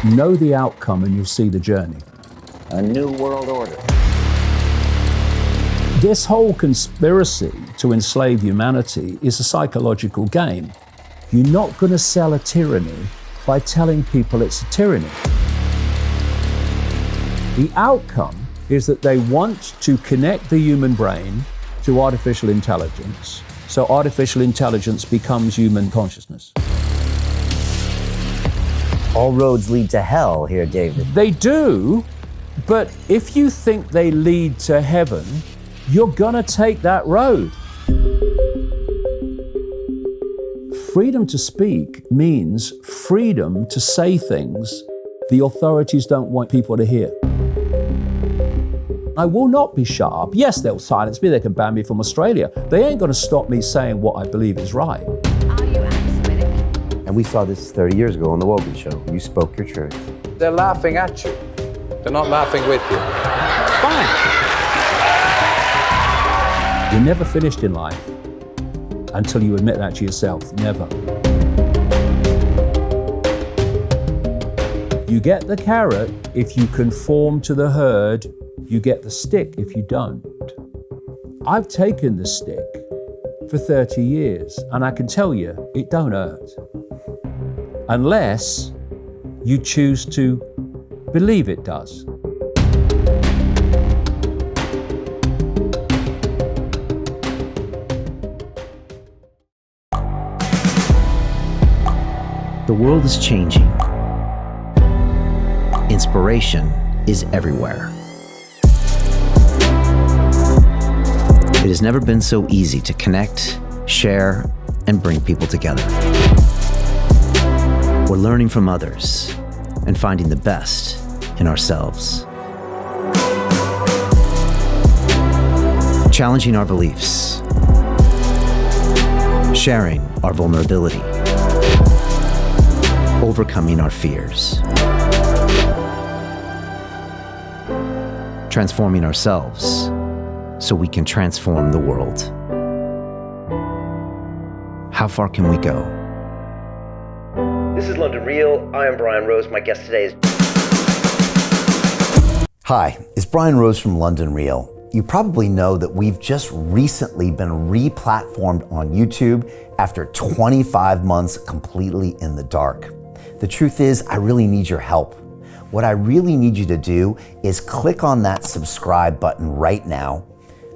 Know the outcome and you'll see the journey. A new world order. This whole conspiracy to enslave humanity is a psychological game. You're not going to sell a tyranny by telling people it's a tyranny. The outcome is that they want to connect the human brain to artificial intelligence, so artificial intelligence becomes human consciousness. All roads lead to hell here, David. They do, but if you think they lead to heaven, you're gonna take that road. Freedom to speak means freedom to say things the authorities don't want people to hear. I will not be shut up. Yes, they'll silence me, they can ban me from Australia. They ain't gonna stop me saying what I believe is right. Are you anti-Semitic? And we saw this 30 years ago on The Wogan Show. You spoke your truth. They're laughing at you. They're not laughing with you. Fine. You're never finished in life until you admit that to yourself. Never. You get the carrot if you conform to the herd. You get the stick if you don't. I've taken the stick for 30 years, and I can tell you, it don't hurt. Unless you choose to believe it does. The world is changing. Inspiration is everywhere. It has never been so easy to connect, share, and bring people together. We're learning from others and finding the best in ourselves. Challenging our beliefs. Sharing our vulnerability. Overcoming our fears. Transforming ourselves so we can transform the world. How far can we go? This is London Real. I am Brian Rose. My guest today is... Hi, it's Brian Rose from London Real. You probably know that we've just recently been re-platformed on YouTube after 25 months completely in the dark. The truth is, I really need your help. What I really need you to do is click on that subscribe button right now,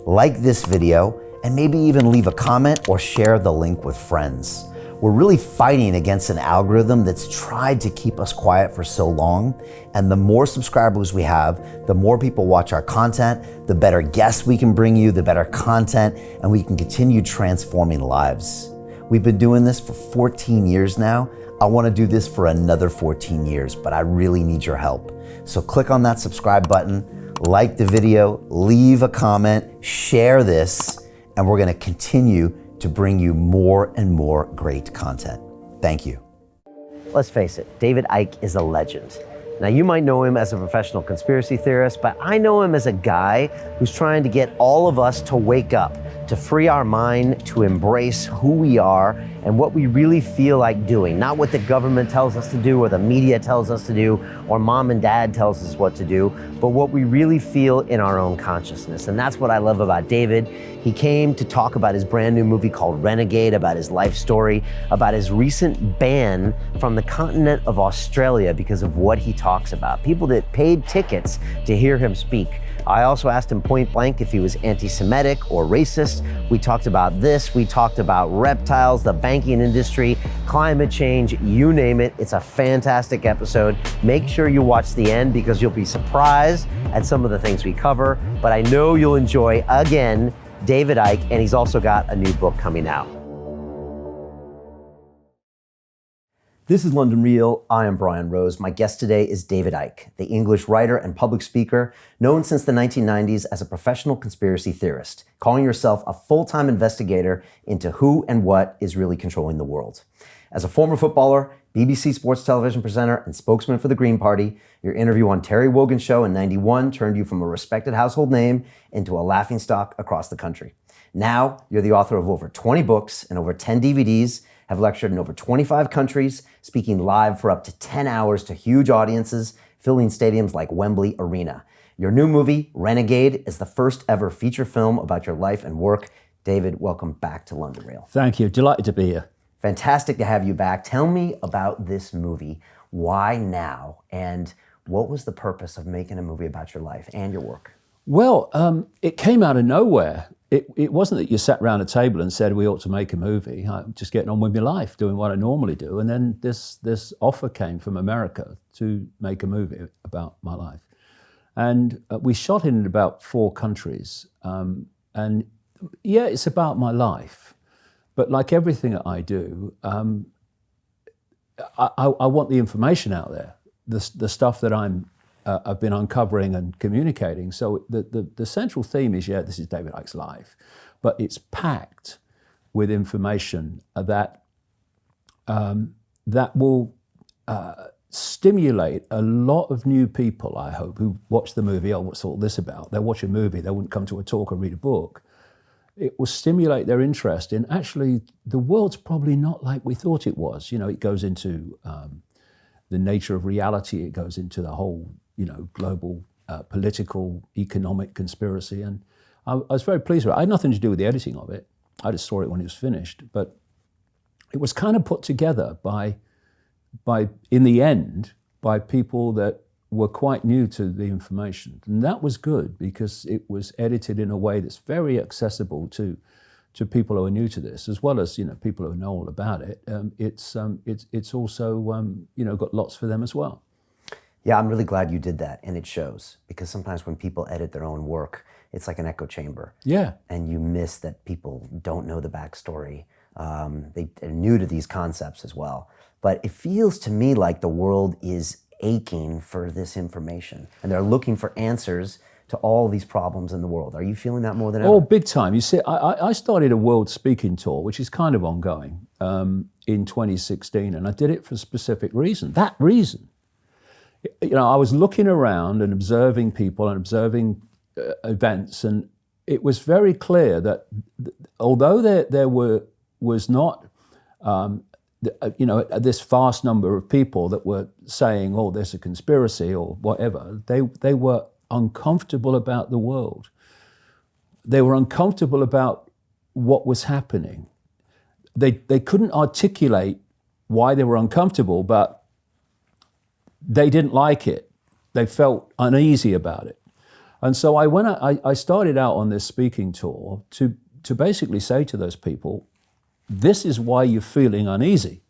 like this video, and maybe even leave a comment or share the link with friends. We're really fighting against an algorithm that's tried to keep us quiet for so long, and the more subscribers we have, the more people watch our content, the better guests we can bring you, the better content, and we can continue transforming lives. We've been doing this for 14 years now. I want to do this for another 14 years, but I really need your help. So click on that subscribe button, like the video, leave a comment, share this, and we're going to continue to bring you more and more great content. Thank you. Let's face it, David Icke is a legend. Now, you might know him as a professional conspiracy theorist, but I know him as a guy who's trying to get all of us to wake up, to free our mind, to embrace who we are and what we really feel like doing. Not what the government tells us to do or the media tells us to do or mom and dad tells us what to do, but what we really feel in our own consciousness. And that's what I love about David. He came to talk about his brand new movie called Renegade, about his life story, about his recent ban from the continent of Australia because of what he talks about. People that paid tickets to hear him speak. I also asked him point blank if he was anti-Semitic or racist. We talked about this. We talked about reptiles, the banking industry, climate change, you name it. It's a fantastic episode. Make sure you watch the end because you'll be surprised at some of the things we cover. But I know you'll enjoy, again, David Icke, and he's also got a new book coming out. This is London Real. I am Brian Rose. My guest today is David Icke, the English writer and public speaker, known since the 1990s as a professional conspiracy theorist, calling yourself a full-time investigator into who and what is really controlling the world. As a former footballer, BBC Sports television presenter, and spokesman for the Green Party, your interview on Terry Wogan's show in '91 turned you from a respected household name into a laughingstock across the country. Now, you're the author of over 20 books and over 10 DVDs, have lectured in over 25 countries, speaking live for up to 10 hours to huge audiences, filling stadiums like Wembley Arena. Your new movie, Renegade, is the first ever feature film about your life and work. David, welcome back to London Real. Thank you. Delighted to be here. Fantastic to have you back. Tell me about this movie. Why now? And what was the purpose of making a movie about your life and your work? Well, it came out of nowhere. It wasn't that you sat around a table and said we ought to make a movie. I'm just getting on with my life, doing what I normally do. And then this offer came from America to make a movie about my life. And we shot it in about 4 countries. And yeah, it's about my life. But like everything that I do, I want the information out there, the stuff that I've been uncovering and communicating. So the central theme is, yeah, this is David Icke's life, but it's packed with information that will stimulate a lot of new people, I hope, who watch the movie. Oh, what's all this about? They'll watch a movie, they wouldn't come to a talk or read a book. It will stimulate their interest in, actually, the world's probably not like we thought it was. You know, it goes into the nature of reality, it goes into the whole, global political, economic conspiracy. And I was very pleased with it. I had nothing to do with the editing of it. I just saw it when it was finished. But it was kind of put together by in the end, by people that were quite new to the information. And that was good because it was edited in a way that's very accessible to people who are new to this, as well as, people who know all about it. It's also, got lots for them as well. Yeah, I'm really glad you did that, and it shows, because sometimes when people edit their own work, it's like an echo chamber. Yeah. And you miss that people don't know the backstory. They're new to these concepts as well. But it feels to me like the world is aching for this information, and they're looking for answers to all these problems in the world. Are you feeling that more than ever? Oh, big time. You see, I started a world speaking tour, which is kind of ongoing, in 2016, and I did it for a specific reason. That reason. I was looking around and observing people and observing events, and it was very clear that although there was not, this vast number of people that were saying, oh, there's a conspiracy or whatever, they were uncomfortable about the world. They were uncomfortable about what was happening. They couldn't articulate why they were uncomfortable, but they didn't like it. They felt uneasy about it. And so I started out on this speaking tour to basically say to those people, this is why you're feeling uneasy,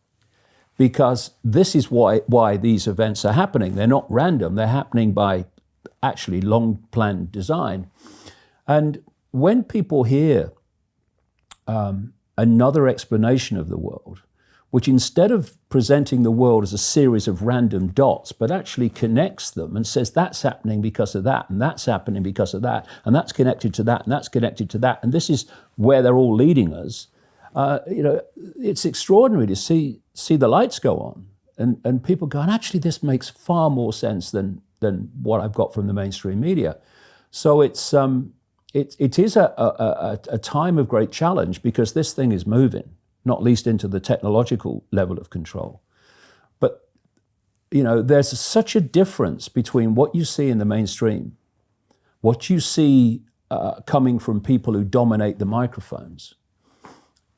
because this is why these events are happening. They're not random, they're happening by actually long-planned design. And when people hear another explanation of the world, which instead of presenting the world as a series of random dots, but actually connects them and says that's happening because of that, and that's happening because of that, and that's connected to that, and that's connected to that, and this is where they're all leading us, it's extraordinary to see the lights go on, and people go, and actually this makes far more sense than what I've got from the mainstream media. So it is a time of great challenge, because this thing is moving, not least into the technological level of control. But, there's such a difference between what you see in the mainstream, what you see coming from people who dominate the microphones,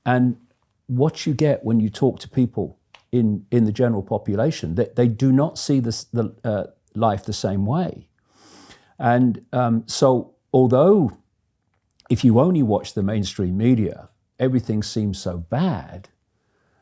and what you get when you talk to people in the general population. That they do not see the life the same way. And so although if you only watch the mainstream media, everything seems so bad,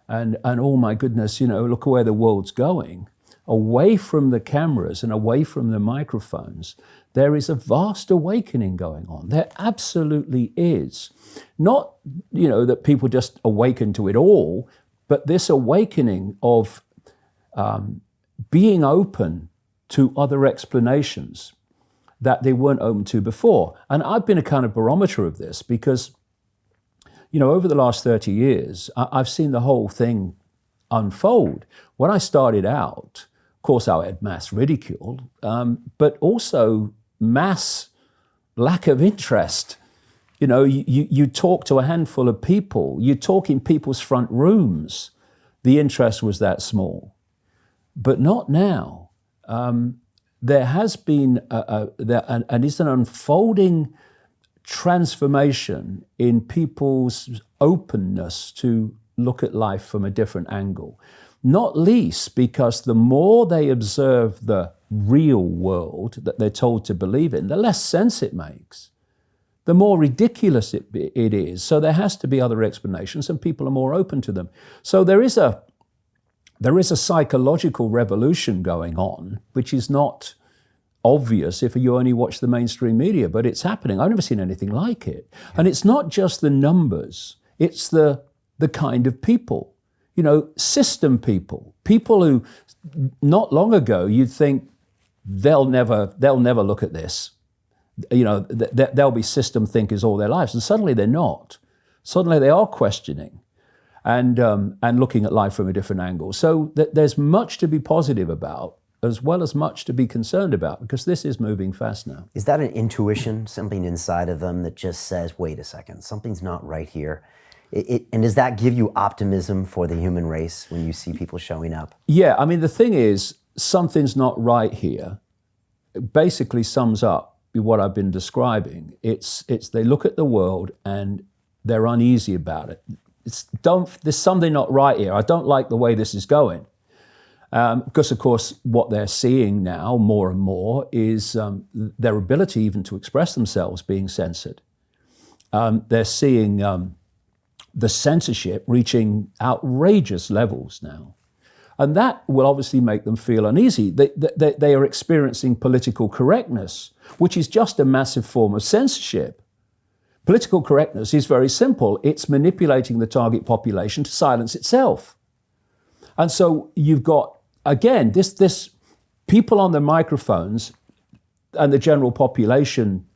and oh my goodness, look where the world's going. Away from the cameras and away from the microphones, there is a vast awakening going on. There absolutely is. Not, that people just awaken to it all, but this awakening of being open to other explanations that they weren't open to before. And I've been a kind of barometer of this, because over the last 30 years, I've seen the whole thing unfold. When I started out, of course, I had mass ridicule, but also mass lack of interest You talk to a handful of people, you talk in people's front rooms. The interest was that small. But not now. There has been and it's an unfolding transformation in people's openness to look at life from a different angle. Not least because the more they observe the real world that they're told to believe in, the less sense it makes, the more ridiculous it is. So there has to be other explanations, and people are more open to them. So there is a psychological revolution going on, which is not obvious if you only watch the mainstream media, but it's happening. I've never seen anything like it. And it's not just the numbers, it's the kind of people. System people who not long ago you'd think they'll never look at this. They'll be system thinkers all their lives, and suddenly they're not. Suddenly they are questioning and looking at life from a different angle. So there's much to be positive about, as well as much to be concerned about, because this is moving fast now. Is that an intuition, something inside of them that just says, wait a second, something's not right here? And does that give you optimism for the human race when you see people showing up? Yeah, I mean, the thing is, something's not right here. It basically sums up what I've been describing. It's they look at the world and they're uneasy about it. There's something not right here. I don't like the way this is going. Because, of course, what they're seeing now more and more is their ability even to express themselves being censored. They're seeing the censorship reaching outrageous levels now. And that will obviously make them feel uneasy. They are experiencing political correctness, which is just a massive form of censorship. Political correctness is very simple. It's manipulating the target population to silence itself. And so you've got, again, this people on the microphones and the general population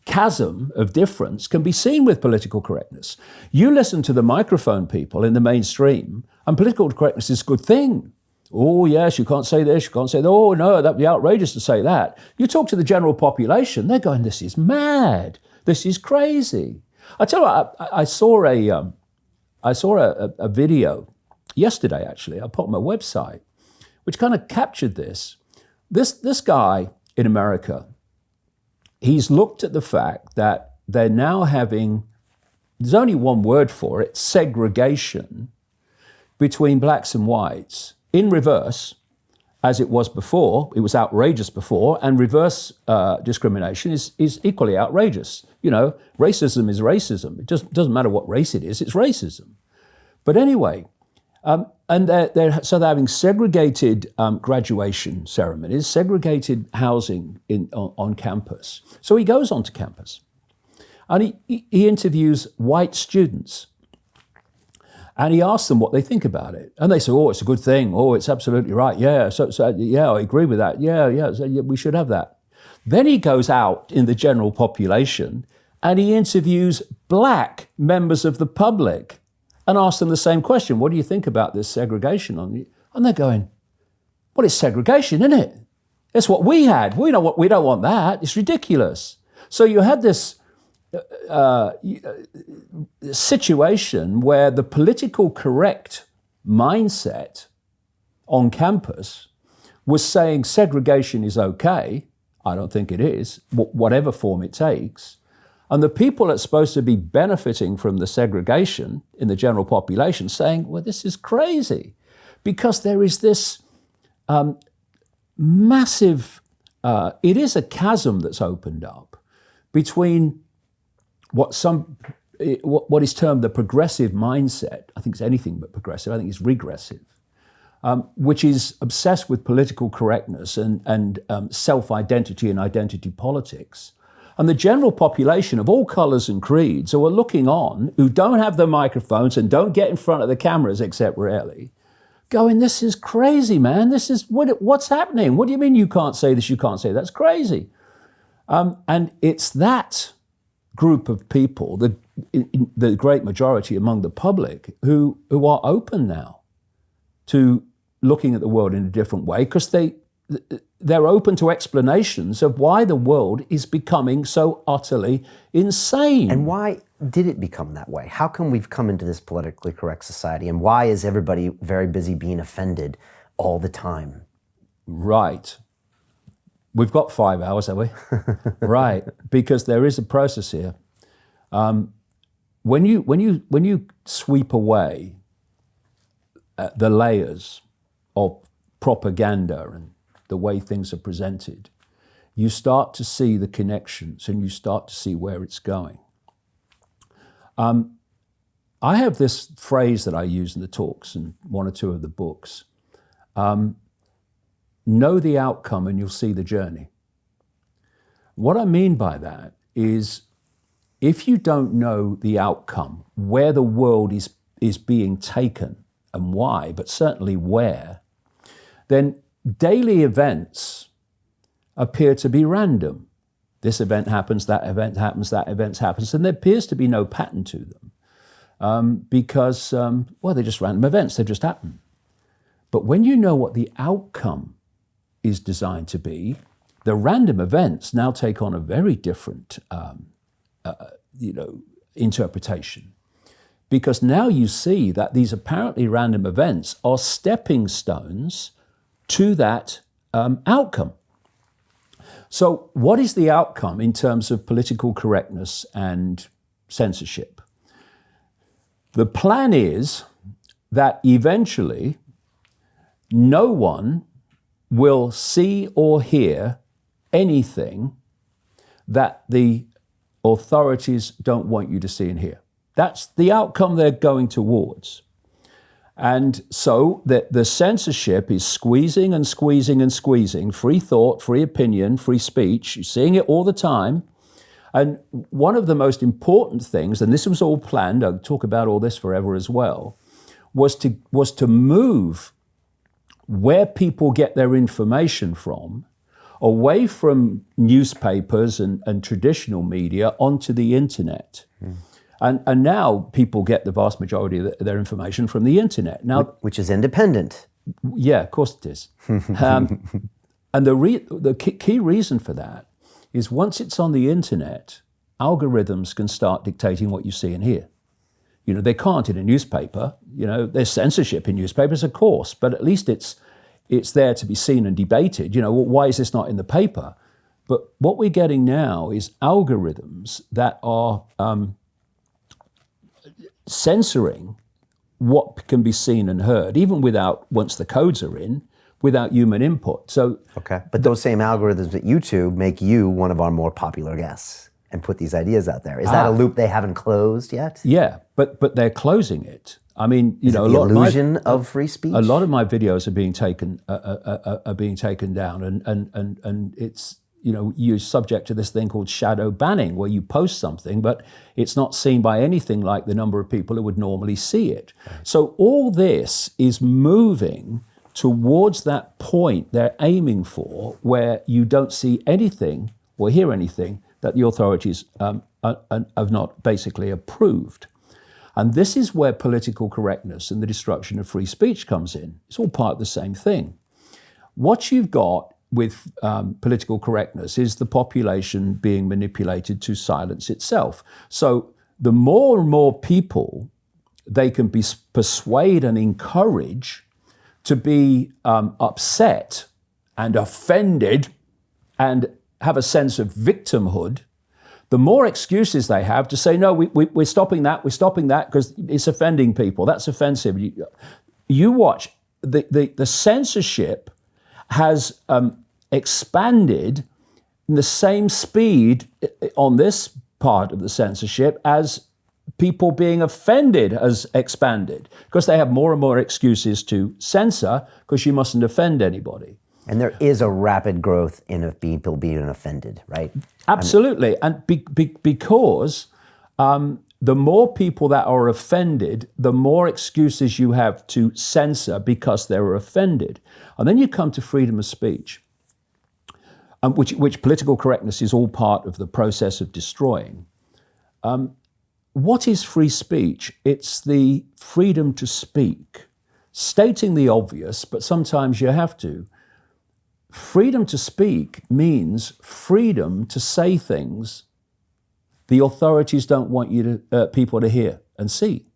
chasm of difference can be seen with political correctness. You listen to the microphone people in the mainstream, and political correctness is a good thing. Oh, yes, you can't say this, you can't say that. Oh, no, that'd be outrageous to say that. You talk to the general population, they're going, this is mad. This is crazy. I tell you what, I saw a video yesterday, actually. I put on my website, which kind of captured this. This guy in America, he's looked at the fact that they're now having, there's only one word for it, segregation between blacks and whites in reverse, as it was before. It was outrageous before, and reverse discrimination is equally outrageous. Racism is racism. It doesn't matter what race it is, it's racism. But anyway, and they're having segregated graduation ceremonies, segregated housing on campus. So he goes onto campus and he interviews white students. And he asks them what they think about it. And they say, oh, it's a good thing. Oh, it's absolutely right. Yeah, so yeah, I agree with that. Yeah, so, yeah, we should have that. Then he goes out in the general population and he interviews black members of the public and asks them the same question. What do you think about this segregation? And they're going, well, it's segregation, isn't it? It's what we had. We don't want that. It's ridiculous. So you had this situation where the political correct mindset on campus was saying segregation is okay. I don't think it is, whatever form it takes. And the people that's supposed to be benefiting from the segregation in the general population saying, well, this is crazy. Because there is this massive, it is a chasm that's opened up between what is termed the progressive mindset. I think it's anything but progressive. I think it's regressive, which is obsessed with political correctness and self-identity and identity politics. And the general population of all colours and creeds who are looking on, who don't have the microphones and don't get in front of the cameras except rarely, going, this is crazy, man. This is what's happening. What do you mean you can't say this, you can't say that? That's crazy. And it's that group of people, the great majority among the public, who are open now to looking at the world in a different way, because they're open to explanations of why the world is becoming so utterly insane. And why did it become that way? How come we've come into this politically correct society? And why is everybody very busy being offended all the time? Right. We've got 5 hours, have we? Right. Because there is a process here. When you sweep away the layers of propaganda and the way things are presented, you start to see the connections and you start to see where it's going. I have this phrase that I use in the talks and one or two of the books. Know the outcome and you'll see the journey. What I mean by that is if you don't know the outcome, where the world is being taken and why, but certainly where, then daily events appear to be random. This event happens, that event happens, that event happens, and there appears to be no pattern to them because, well, they're just random events, they just happen. But when you know what the outcome is designed to be, the random events now take on a very different interpretation. Because now you see that these apparently random events are stepping stones to that outcome. So what is the outcome in terms of political correctness and censorship? The plan is that eventually no one will see or hear anything that the authorities don't want you to see and hear. That's the outcome they're going towards. And so the censorship is squeezing and squeezing and squeezing free thought, free opinion, free speech. You're seeing it all the time. And one of the most important things, and this was all planned, I'll talk about all this forever as well, was to move where people get their information from away from newspapers and traditional media onto the internet. And now people get the vast majority of their information from the internet. Now, which is independent. Yeah, of course it is. And the key reason for that is once it's on the internet, algorithms can start dictating what you see and hear. You know, they can't in a newspaper. You know, there's censorship in newspapers, of course, but at least it's there to be seen and debated. You know, why is this not in the paper? But what we're getting now is algorithms that are censoring what can be seen and heard, even once the codes are in, without human input. So, okay, but those same algorithms at YouTube make you one of our more popular guests and put these ideas out there. Is that a loop they haven't closed yet? Yeah, but they're closing it. I mean, you know, the illusion of free speech. A lot of my videos are being taken down, and it's, you know, you're subject to this thing called shadow banning, where you post something, but it's not seen by anything like the number of people who would normally see it. Right. So all this is moving towards that point they're aiming for, where you don't see anything or hear anything that the authorities have not basically approved. And this is where political correctness and the destruction of free speech comes in. It's all part of the same thing. What you've got with political correctness is the population being manipulated to silence itself. So the more and more people they can persuade and encourage to be upset and offended and have a sense of victimhood, the more excuses they have to say, no, we're stopping that because it's offending people. That's offensive. You watch, the censorship has expanded in the same speed on this part of the censorship as people being offended has expanded, because they have more and more excuses to censor because you mustn't offend anybody. And there is a rapid growth in people being offended, right? Absolutely. And because the more people that are offended, the more excuses you have to censor because they're offended. And then you come to freedom of speech, which political correctness is all part of the process of destroying. What is free speech? It's the freedom to speak, stating the obvious, but sometimes you have to. freedom to speak means freedom to say things the authorities don't want people to hear and see.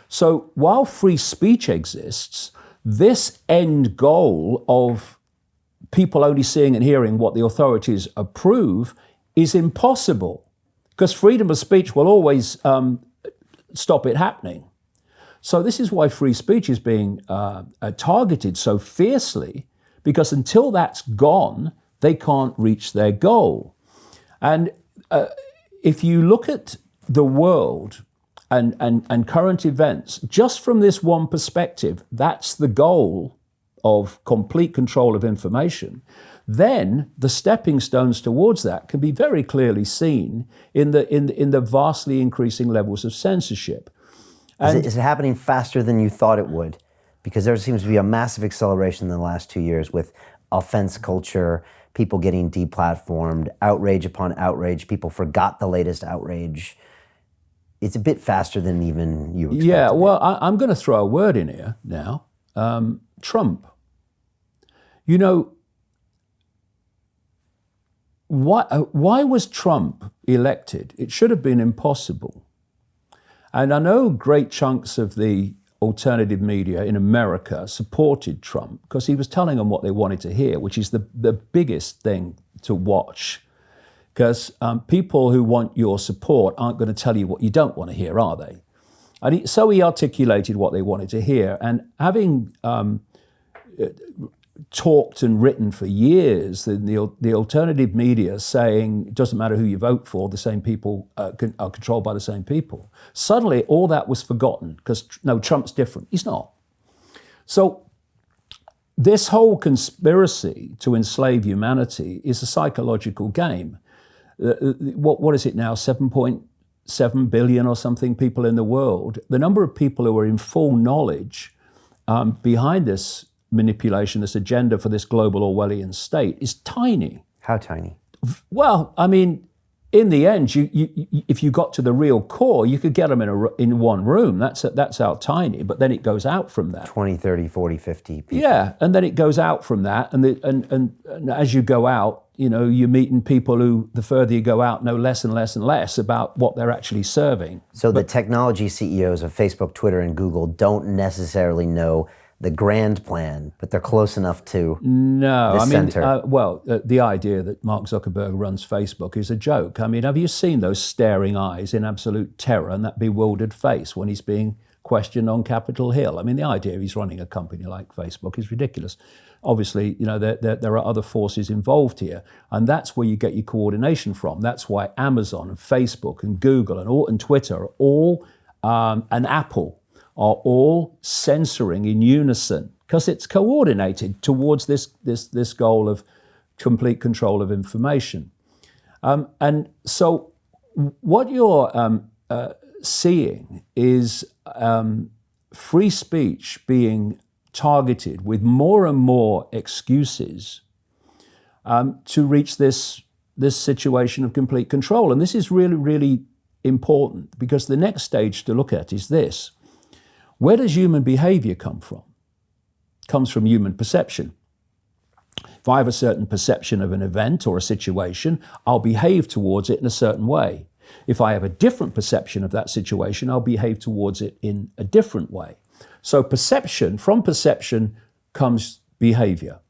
So while free speech exists, this end goal of people only seeing and hearing what the authorities approve is impossible, because freedom of speech will always stop it happening. So this is why free speech is being targeted so fiercely, because until that's gone, they can't reach their goal. And if you look at the world and current events, just from this one perspective, that's the goal of complete control of information, then the stepping stones towards that can be very clearly seen in the vastly increasing levels of censorship. Is it happening faster than you thought it would? Because there seems to be a massive acceleration in the last 2 years with offense culture, people getting deplatformed, outrage upon outrage. People forgot the latest outrage. It's a bit faster than even you expected. Yeah, well, I'm going to throw a word in here now. Trump. You know, why was Trump elected? It should have been impossible. And I know great chunks of the alternative media in America supported Trump because he was telling them what they wanted to hear, which is the biggest thing to watch. Because people who want your support aren't going to tell you what you don't want to hear, are they? And so he articulated what they wanted to hear. And having talked and written for years, the alternative media saying it doesn't matter who you vote for, the same people are controlled by the same people. Suddenly, all that was forgotten because, no, Trump's different. He's not. So this whole conspiracy to enslave humanity is a psychological game. What is it now, 7.7 billion or something people in the world? The number of people who are in full knowledge behind this manipulation, this agenda for this global Orwellian state is tiny. How tiny? Well, I mean, in the end, you if you got to the real core, you could get them in one room. That's how tiny, but then it goes out from that. 20, 30, 40, 50 people. Yeah, and then it goes out from that, and as you go out, you know, you're meeting people who, the further you go out, know less and less and less about what they're actually serving. So the technology CEOs of Facebook, Twitter, and Google don't necessarily know the grand plan, but they're close enough to the center. The idea that Mark Zuckerberg runs Facebook is a joke. I mean, have you seen those staring eyes in absolute terror and that bewildered face when he's being questioned on Capitol Hill? I mean, the idea he's running a company like Facebook is ridiculous. Obviously, you know, there are other forces involved here, and that's where you get your coordination from. That's why Amazon and Facebook and Google and Twitter are all, and Apple are all censoring in unison because it's coordinated towards this goal of complete control of information. And so what you're seeing is free speech being targeted with more and more excuses to reach this situation of complete control. And this is really, really important because the next stage to look at is this. Where does human behavior come from? It comes from human perception. If I have a certain perception of an event or a situation, I'll behave towards it in a certain way. If I have a different perception of that situation, I'll behave towards it in a different way. So from perception comes behavior.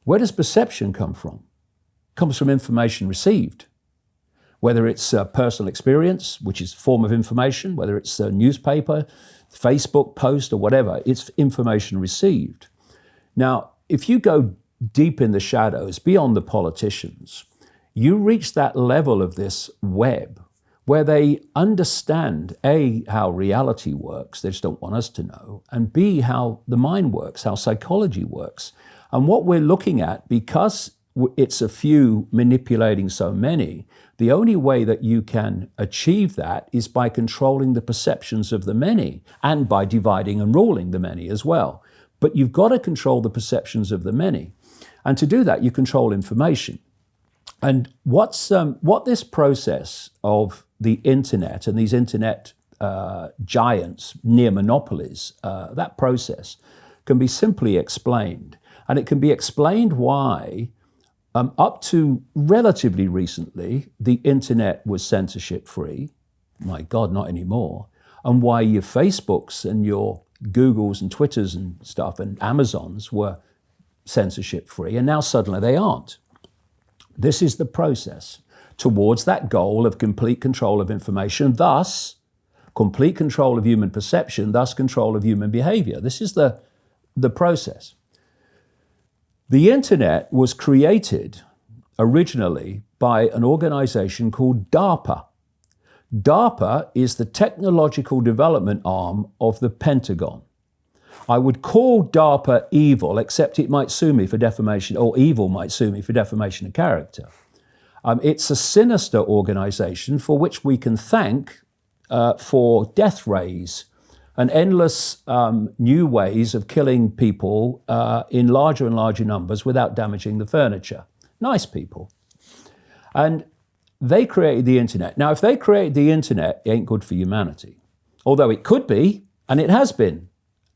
Where does perception come from? It comes from information received. Whether it's a personal experience, which is a form of information, whether it's a newspaper, Facebook post or whatever, it's information received. Now, if you go deep in the shadows, beyond the politicians, you reach that level of this web where they understand, A, how reality works, they just don't want us to know, and B, how the mind works, how psychology works. And what we're looking at, because it's a few manipulating so many, the only way that you can achieve that is by controlling the perceptions of the many and by dividing and ruling the many as well. But you've got to control the perceptions of the many. And to do that, you control information. And what this process of the internet and these internet giants, near monopolies, that process can be simply explained And it can be explained why, up to relatively recently, the internet was censorship free. My God, not anymore. And why your Facebooks and your Googles and Twitters and stuff and Amazons were censorship free, and now suddenly they aren't. This is the process towards that goal of complete control of information, thus complete control of human perception, thus control of human behavior. This is the process. The internet was created originally by an organization called DARPA. DARPA is the technological development arm of the Pentagon. I would call DARPA evil, except it might sue me for defamation, or evil might sue me for defamation of character. It's a sinister organization for which we can thank for death rays and endless new ways of killing people in larger and larger numbers without damaging the furniture. Nice people. And they created the internet. Now, if they created the internet, it ain't good for humanity. Although it could be, and it has been.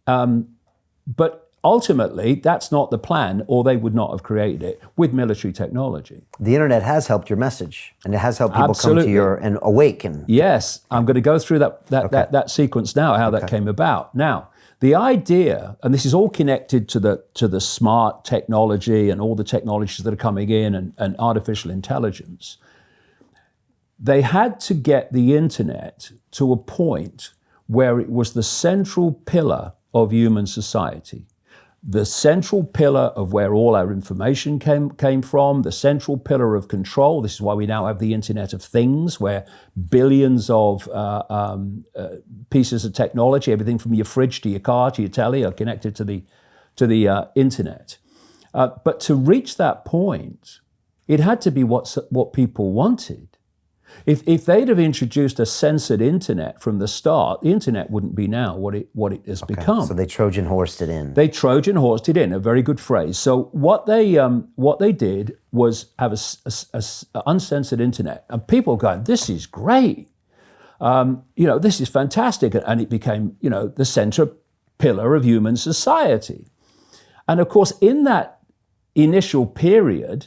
But ultimately, that's not the plan, or they would not have created it with military technology. The internet has helped your message, and it has helped people Absolutely. come to your and awaken. Yes, I'm going to go through that sequence now, how that came about. Now, the idea, and this is all connected to the smart technology and all the technologies that are coming in and artificial intelligence. They had to get the internet to a point where it was the central pillar of human society, the central pillar of where all our information came from, the central pillar of control. This is why we now have the Internet of Things, where billions of pieces of technology, everything from your fridge to your car to your telly, are connected to the internet. But to reach that point, it had to be what people wanted. If they'd have introduced a censored internet from the start, the internet wouldn't be now what it has become. So they Trojan horsed it in. They Trojan horsed it in, a very good phrase. So what they did was have a uncensored internet, and people going, "This is great, this is fantastic," and it became the center pillar of human society. And of course, in that initial period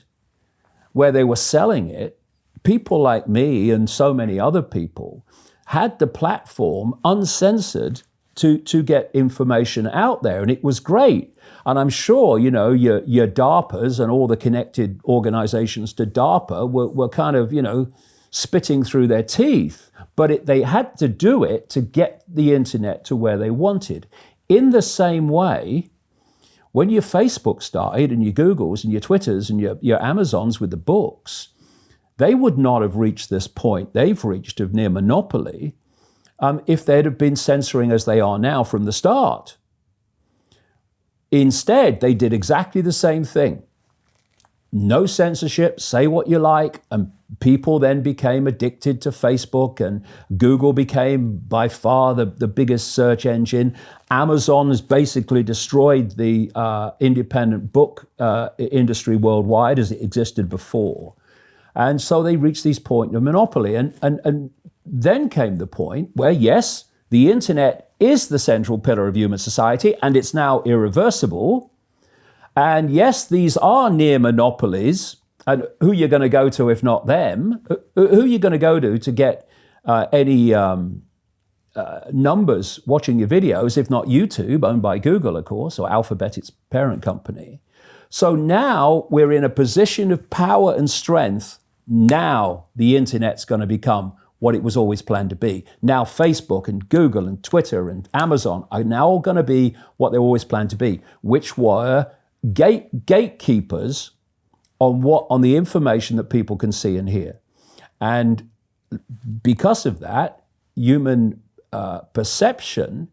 where they were selling it, people like me and so many other people had the platform uncensored to get information out there, and it was great. And I'm sure your DARPAs and all the connected organizations to DARPA were kind of spitting through their teeth, but they had to do it to get the internet to where they wanted. In the same way, when your Facebook started and your Googles and your Twitters and your Amazons with the books, they would not have reached this point they've reached of near monopoly if they'd have been censoring as they are now from the start. Instead, they did exactly the same thing. No censorship, say what you like, and people then became addicted to Facebook, and Google became by far the biggest search engine. Amazon has basically destroyed the independent book industry worldwide as it existed before. And so they reached this point of monopoly. And then came the point where, yes, the internet is the central pillar of human society, and it's now irreversible. And yes, these are near monopolies. And who you're going to go to if not them? Who are you going to go to get any numbers watching your videos, if not YouTube, owned by Google, of course, or Alphabet, its parent company? So now we're in a position of power and strength. Now the internet's going to become what it was always planned to be. Now Facebook and Google and Twitter and Amazon are now going to be what they always planned to be, which were gatekeepers on the information that people can see and hear. And because of that, human perception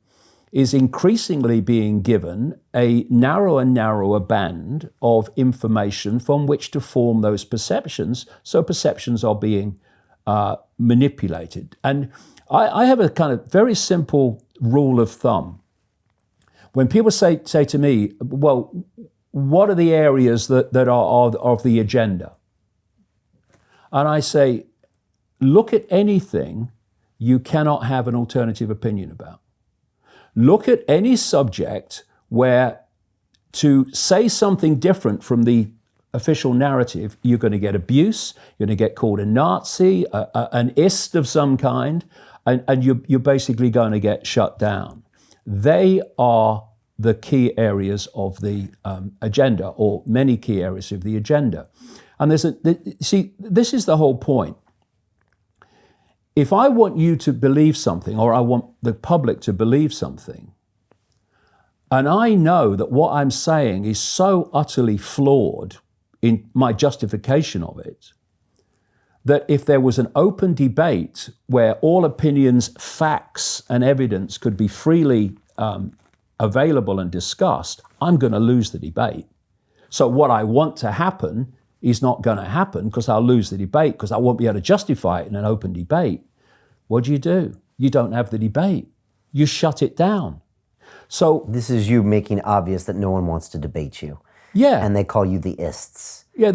is increasingly being given a narrower and narrower band of information from which to form those perceptions. So perceptions are being manipulated. And I have a kind of very simple rule of thumb. When people say to me, well, what are the areas that are of the agenda? And I say, look at anything you cannot have an alternative opinion about. Look at any subject where to say something different from the official narrative, you're going to get abuse, you're going to get called a Nazi, an ist of some kind, and you're basically going to get shut down. They are the key areas of the agenda, or many key areas of the agenda. And see, this is the whole point. If I want you to believe something, or I want the public to believe something, and I know that what I'm saying is so utterly flawed in my justification of it, that if there was an open debate where all opinions, facts, and evidence could be freely available and discussed, I'm going to lose the debate. So what I want to happen is not going to happen because I'll lose the debate, because I won't be able to justify it in an open debate. What do? You don't have the debate. You shut it down. So this is you making obvious that no one wants to debate you. Yeah. And they call you the ists. Yeah,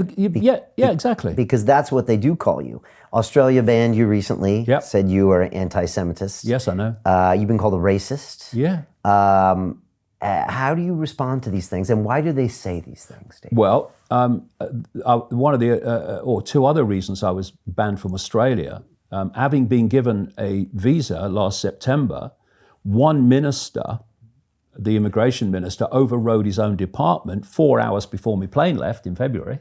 exactly. Because that's what they do call you. Australia banned you recently, Yep. said you are anti-Semitist. Yes, I know. You've been called a racist. Yeah. How do you respond to these things, and why do they say these things, Dave? Well, one of the, or two other reasons I was banned from Australia, having been given a visa last September, one minister, the immigration minister, overrode his own department 4 hours before my plane left in February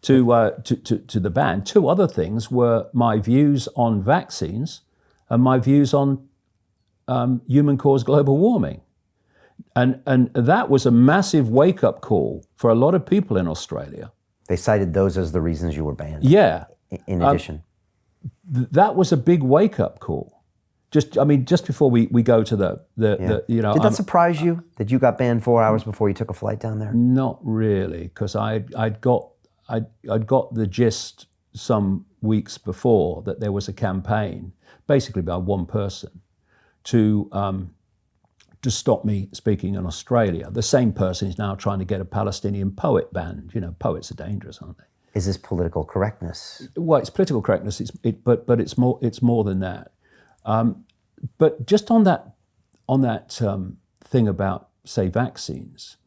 to the ban. Two other things were my views on vaccines and my views on human-caused global warming. And that was a massive wake-up call for a lot of people in Australia. They cited those as the reasons you were banned. Yeah. In addition. That was a big wake-up call. Just before we go to the Did that surprise you that you got banned 4 hours before you took a flight down there? Not really, because I'd got the gist some weeks before that there was a campaign, basically by one person, to stop me speaking in Australia. The same person is now trying to get a Palestinian poet banned. You know, poets are dangerous, aren't they? Is this political correctness? Well, it's political correctness. But it's more than that. But just on that thing about, say, vaccines,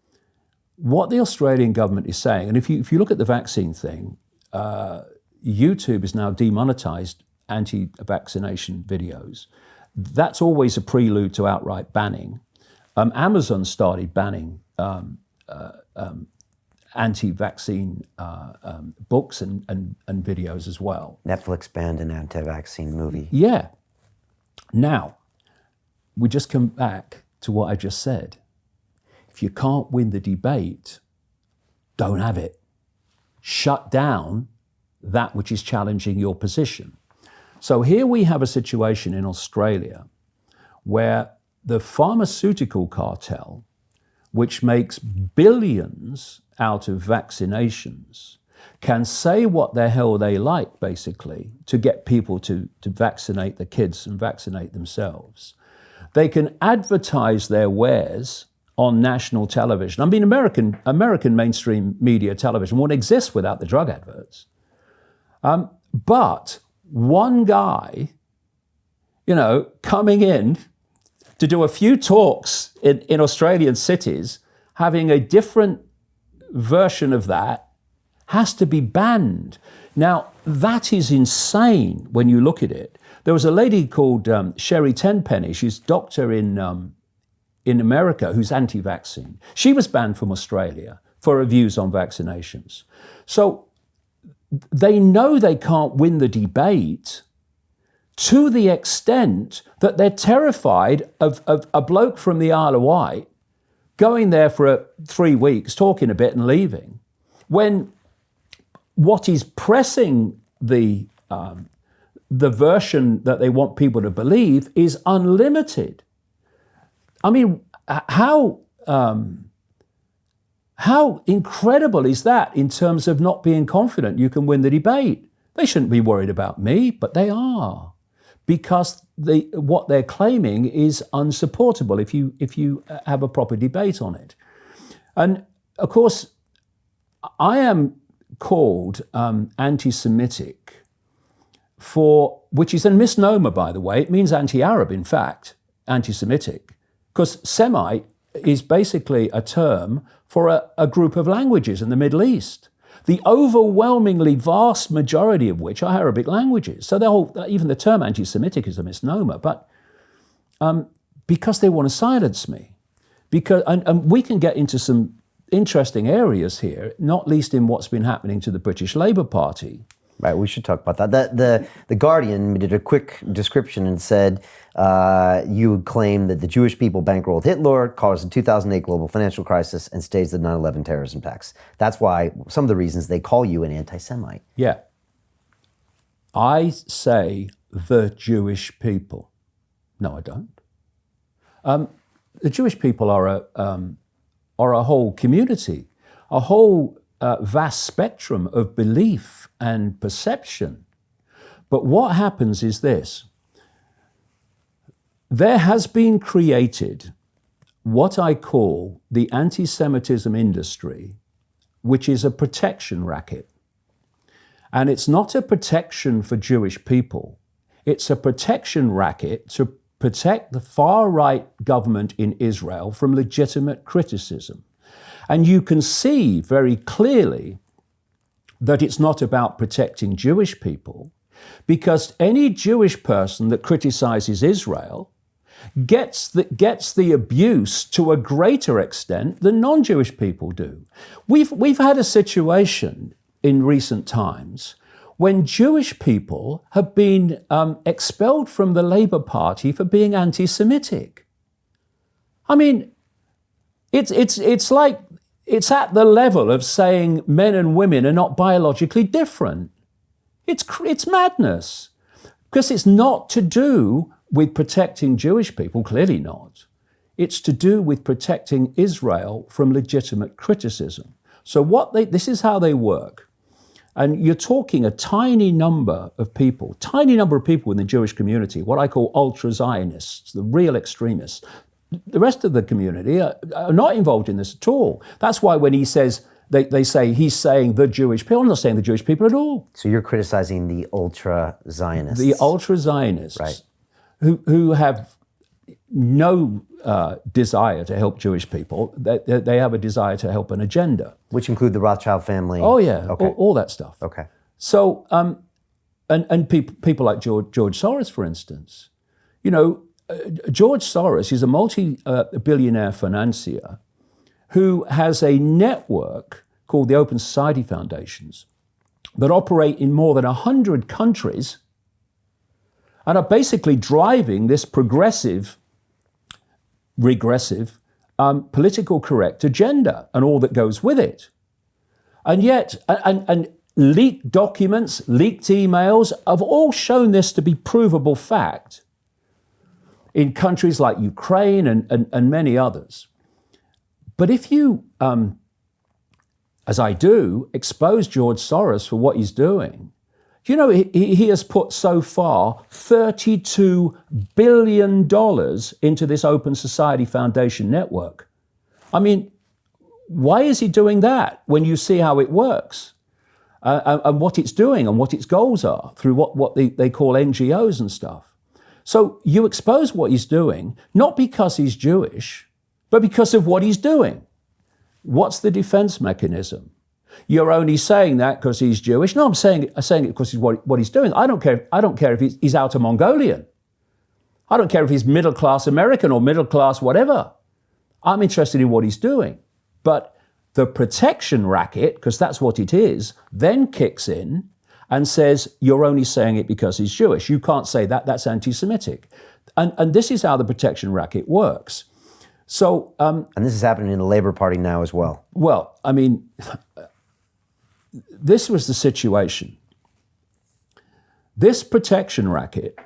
what the Australian government is saying, and if you look at the vaccine thing, YouTube is now demonetized anti-vaccination videos. That's always a prelude to outright banning. Amazon started banning anti-vaccine books and videos as well. Netflix banned an anti-vaccine movie. Yeah. Now, we just come back to what I just said. If you can't win the debate, don't have it. Shut down that which is challenging your position. So here we have a situation in Australia where the pharmaceutical cartel, which makes billions out of vaccinations, can say what the hell they like, basically, to get people to vaccinate the kids and vaccinate themselves. They can advertise their wares on national television. I mean, American mainstream media television wouldn't exist without the drug adverts. But one guy, coming in to do a few talks in Australian cities, having a different version of that, has to be banned. Now, that is insane when you look at it. There was a lady called Sherry Tenpenny. She's a doctor in America who's anti-vaccine. She was banned from Australia for her views on vaccinations. So they know they can't win the debate to the extent that they're terrified of a bloke from the Isle of Wight going there for 3 weeks, talking a bit and leaving, when what is pressing the version that they want people to believe is unlimited. I mean, how incredible is that in terms of not being confident you can win the debate? They shouldn't be worried about me, but they are, because what they're claiming is unsupportable if you have a proper debate on it. And of course, I am called anti-Semitic which is a misnomer, by the way. It means anti-Arab, in fact, anti-Semitic, because Semite is basically a term for a group of languages in the Middle East, the overwhelmingly vast majority of which are Arabic languages. So even the term anti-Semitic is a misnomer, but because they want to silence me. And we can get into some interesting areas here, not least in what's been happening to the British Labour Party. Right, we should talk about that. The Guardian did a quick description and said you claim that the Jewish people bankrolled Hitler, caused the 2008 global financial crisis, and staged the 9/11 terrorism attacks. That's why some of the reasons they call you an anti-Semite. Yeah. I say the Jewish people. No, I don't. The Jewish people are a whole community, a whole vast spectrum of belief and perception. But what happens is this. There has been created what I call the anti-Semitism industry, which is a protection racket. And it's not a protection for Jewish people. It's a protection racket to protect the far-right government in Israel from legitimate criticism. And you can see very clearly that it's not about protecting Jewish people, because any Jewish person that criticizes Israel gets the abuse to a greater extent than non-Jewish people do. We've had a situation in recent times when Jewish people have been expelled from the Labour Party for being anti-Semitic. I mean, it's like, it's at the level of saying men and women are not biologically different. It's madness, because it's not to do with protecting Jewish people, clearly not. It's to do with protecting Israel from legitimate criticism. So this is how they work. And you're talking a tiny number of people in the Jewish community, what I call ultra-Zionists, the real extremists. The rest of the community are not involved in this at all. That's why when he says, they say he's saying the Jewish people, I'm not saying the Jewish people at all. So you're criticizing the ultra-Zionists. The ultra-Zionists, right, who have no desire to help Jewish people. They have a desire to help an agenda. Which include the Rothschild family. Oh yeah, okay. all that stuff. Okay. So, and people like George Soros, for instance, George Soros is a multi-billionaire financier who has a network called the Open Society Foundations that operate in more than 100 countries and are basically driving this regressive, political correct agenda and all that goes with it. And yet, and leaked documents, leaked emails have all shown this to be provable fact in countries like Ukraine and many others. But if you, as I do, expose George Soros for what he's doing, he has put so far $32 billion into this Open Society Foundation network. I mean, why is he doing that when you see how it works and what it's doing and what its goals are through what they call NGOs and stuff? So you expose what he's doing, not because he's Jewish, but because of what he's doing. What's the defense mechanism? You're only saying that because he's Jewish. No, I'm saying it because he's what he's doing. I don't care if he's outer Mongolian. I don't care if he's middle class American or middle class whatever. I'm interested in what he's doing. But the protection racket, because that's what it is, then kicks in and says, you're only saying it because he's Jewish. You can't say that, that's anti-Semitic. And this is how the protection racket works. So, and this is happening in the Labour Party now as well. Well, I mean, this was the situation. This protection racket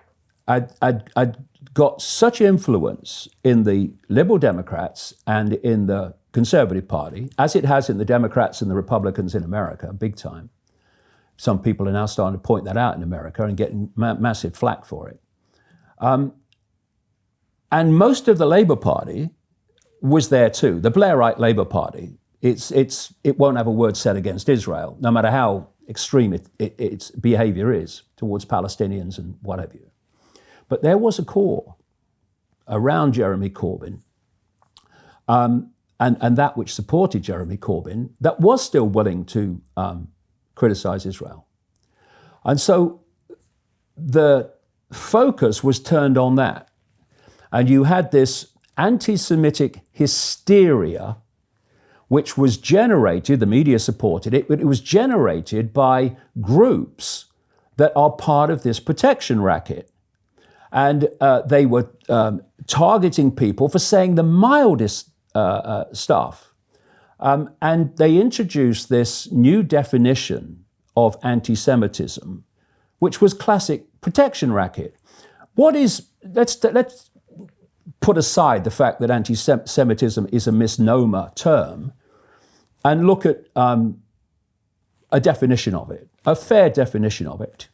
had got such influence in the Liberal Democrats and in the Conservative Party, as it has in the Democrats and the Republicans in America, big time. Some people are now starting to point that out in America and getting massive flack for it. And most of the Labour Party was there too. The Blairite Labour Party, it won't have a word said against Israel, no matter how extreme its behavior is towards Palestinians and what have you. But there was a core around Jeremy Corbyn and that which supported Jeremy Corbyn, that was still willing to criticize Israel. And so the focus was turned on that. And you had this anti-Semitic hysteria, which was generated, the media supported it, but it was generated by groups that are part of this protection racket. And they were targeting people for saying the mildest stuff. And they introduced this new definition of anti-Semitism, which was classic protection racket. What is, let's put aside the fact that anti-Semitism is a misnomer term and look at a definition of it, a fair definition of it.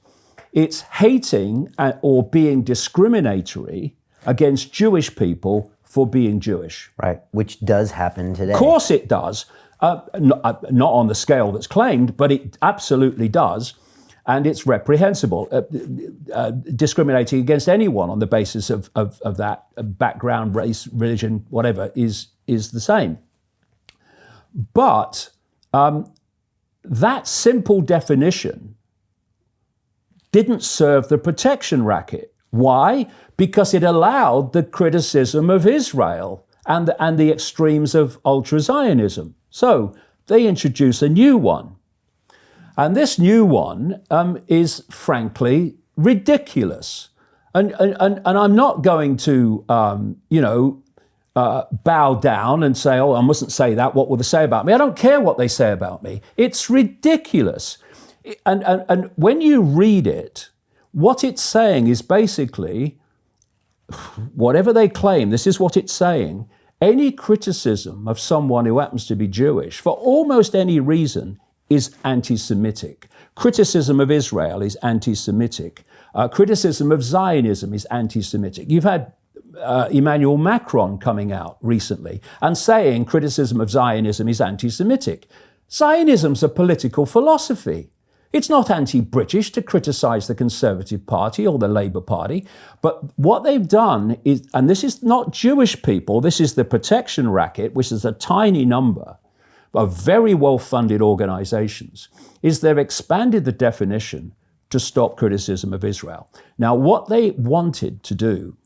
It's hating or being discriminatory against Jewish people for being Jewish. Right, which does happen today. Of course it does. Not on the scale that's claimed, but it absolutely does. And it's reprehensible. Discriminating against anyone on the basis of that background, race, religion, whatever, is the same. But that simple definition didn't serve the protection racket. Why? Because it allowed the criticism of Israel and the extremes of ultra-Zionism. So they introduce a new one. And this new one is frankly ridiculous. And I'm not going to, bow down and say, oh, I mustn't say that. What will they say about me? I don't care what they say about me. It's ridiculous. And when you read it, what it's saying is basically, whatever they claim, this is what it's saying. Any criticism of someone who happens to be Jewish, for almost any reason, is anti-Semitic. Criticism of Israel is anti-Semitic. Criticism of Zionism is anti-Semitic. You've had Emmanuel Macron coming out recently and saying criticism of Zionism is anti-Semitic. Zionism's a political philosophy. It's not anti-British to criticize the Conservative Party or the Labour Party. But what they've done is, and this is not Jewish people, this is the protection racket, which is a tiny number of very well-funded organizations, is they've expanded the definition to stop criticism of Israel. Now, what they wanted to do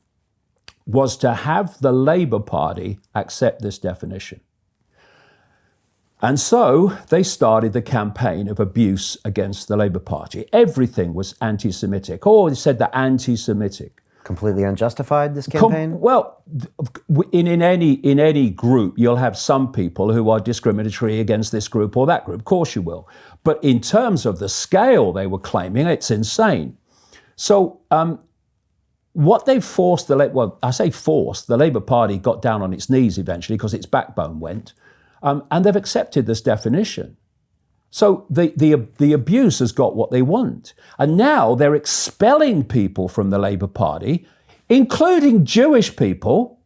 was to have the Labour Party accept this definition. And so they started the campaign of abuse against the Labour Party. Everything was anti-Semitic. Oh, they said they're anti-Semitic. Completely unjustified, this campaign? Well, in any group, you'll have some people who are discriminatory against this group or that group. Of course you will. But in terms of the scale they were claiming, it's insane. So what they forced the Labour Party got down on its knees eventually because its backbone went, and they've accepted this definition. So the abuse has got what they want. And now they're expelling people from the Labour Party, including Jewish people,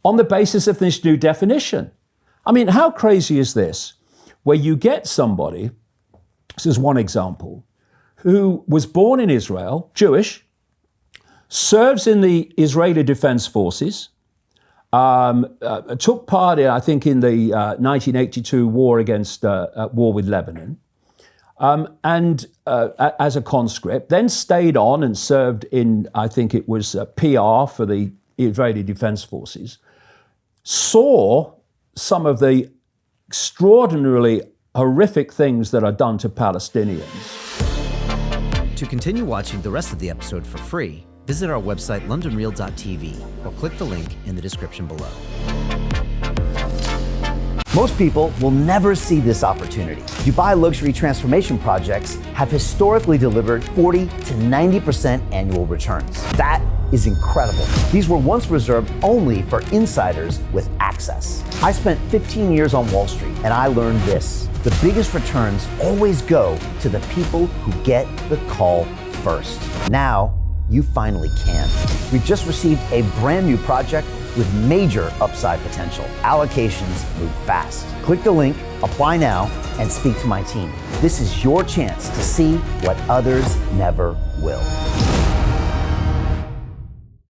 on the basis of this new definition. I mean, how crazy is this? Where you get somebody, this is one example, who was born in Israel, Jewish, serves in the Israeli Defense Forces, took part, I think, in the 1982 war with Lebanon, and as a conscript, then stayed on and served in, I think it was PR for the Israeli Defense Forces, saw some of the extraordinarily horrific things that are done to Palestinians. To continue watching the rest of the episode for free, visit our website londonreal.tv or click the link in the description below. Most people will never see this opportunity. Dubai luxury transformation projects have historically delivered 40 to 90% annual returns. That is incredible. These were once reserved only for insiders with access. I spent 15 years on Wall Street and I learned this. The biggest returns always go to the people who get the call first. Now, you finally can. We've just received a brand new project with major upside potential. Allocations move fast. Click the link, apply now, and speak to my team. This is your chance to see what others never will.